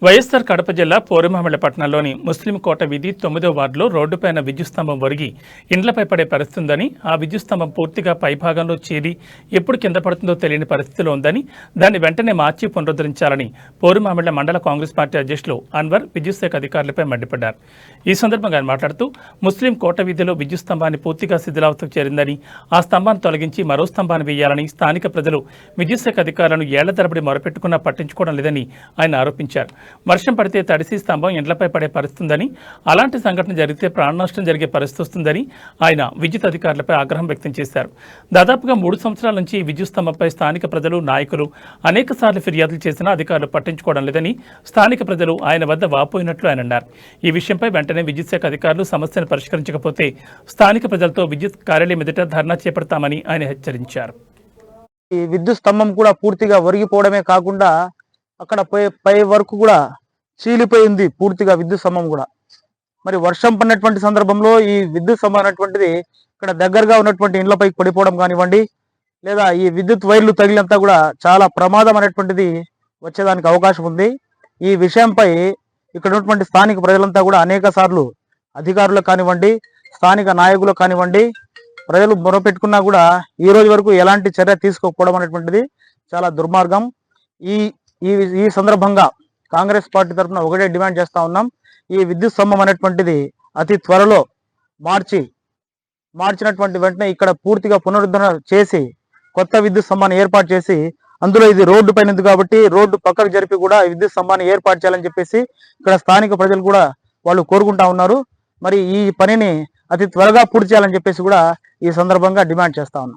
వైఎస్సార్ కడప జిల్లా పోరుమామిళ్ల పట్టణంలోని ముస్లిం కోట వీధి 9వ వార్డులో రోడ్డుపైన విద్యుత్ స్తంభం ఒరిగి ఇండ్లపై పడే పరిస్థితి ఉందని, ఆ విద్యుత్ స్తంభం పూర్తిగా పైభాగంలో చేరి ఎప్పుడు కింద పడుతుందో తెలియని పరిస్థితిలో ఉందని, దాన్ని వెంటనే మార్చి పునరుద్ధరించాలని పోరుమామిళ్ల మండల కాంగ్రెస్ పార్టీ అధ్యక్షులు అన్వర్ విద్యుత్ శాఖ అధికారులపై మండిపడ్డారు. ఈ సందర్భంగా ఆయన మాట్లాడుతూ ముస్లిం కోట వీధిలో విద్యుత్ స్తంభాన్ని పూర్తిగా శిథిలావస్థకు చేరిందని, ఆ స్తంభాన్ని తొలగించి మరో స్తంభాన్ని వేయాలని స్థానిక ప్రజలు విద్యుత్ శాఖ అధికారులను ఏళ్ల తరబడి మొరపెట్టుకున్నా పట్టించుకోవడం లేదని ఆయన ఆరోపించారు. వర్షం పడితే తడిసి స్తంభం ఇండ్లపై పడే పరిస్థితి ఉందని, అలాంటి సంఘటన జరిగితే ప్రాణ నష్టం జరిగే పరిస్థితి వస్తుందని ఆయన విద్యుత్ అధికారులపై ఆగ్రహం వ్యక్తం చేశారు. దాదాపుగా 3 సంవత్సరాల నుంచి విద్యుత్ స్తంభంపై స్థానిక ప్రజలు, నాయకులు అనేక సార్లు ఫిర్యాదులు చేసినా అధికారులు పట్టించుకోవడం లేదని, స్థానిక ప్రజలు ఆయన వద్ద వాపోయినట్లు ఆయన అన్నారు. ఈ విషయంపై వెంటనే విద్యుత్ శాఖ అధికారులు సమస్యను పరిష్కరించకపోతే స్థానిక ప్రజలతో విద్యుత్ కార్యాలయం ఎదుట ధర్నా చేపడతామని ఆయన హెచ్చరించారు. ఈ విద్యుత్ స్తంభం కూడా పూర్తిగా ఒరిగిపోవడమే కాకుండా అక్కడ పై వరకు కూడా చీలిపోయింది పూర్తిగా విద్యుత్ స్తంభం కూడా. మరి వర్షం పడినటువంటి సందర్భంలో ఈ విద్యుత్ స్తంభం అనేటువంటిది ఇక్కడ దగ్గరగా ఉన్నటువంటి ఇండ్లపైకి పడిపోవడం కానివ్వండి, లేదా ఈ విద్యుత్ వైర్లు తగిలినంతా కూడా చాలా ప్రమాదం అనేటువంటిది వచ్చేదానికి అవకాశం ఉంది. ఈ విషయంపై ఇక్కడ ఉన్నటువంటి స్థానిక ప్రజలంతా కూడా అనేక సార్లు అధికారులకు కానివ్వండి, స్థానిక నాయకులకు కానివ్వండి, ప్రజలు మొరపెట్టుకున్నా కూడా ఈ రోజు వరకు ఎలాంటి చర్య తీసుకోకపోవడం అనేటువంటిది చాలా దుర్మార్గం. ఈ సందర్భంగా కాంగ్రెస్ పార్టీ తరఫున ఒకటే డిమాండ్ చేస్తా ఉన్నాం. ఈ విద్యుత్ స్తంభం అనేటువంటిది అతి త్వరలో మార్చినటువంటి వెంటనే ఇక్కడ పూర్తిగా పునరుద్ధరణ చేసి కొత్త విద్యుత్ స్తంభాన్ని ఏర్పాటు చేసి, అందులో ఇది రోడ్డు పైన ఉంది కాబట్టి రోడ్డు పక్కకు జరిపి కూడా విద్యుత్ స్తంభాన్ని ఏర్పాటు చేయాలని చెప్పేసి ఇక్కడ స్థానిక ప్రజలు కూడా వాళ్ళు కోరుకుంటా ఉన్నారు. మరి ఈ పనిని అతి త్వరగా పూర్తి చేయాలని చెప్పేసి కూడా ఈ సందర్భంగా డిమాండ్ చేస్తా ఉన్నాం.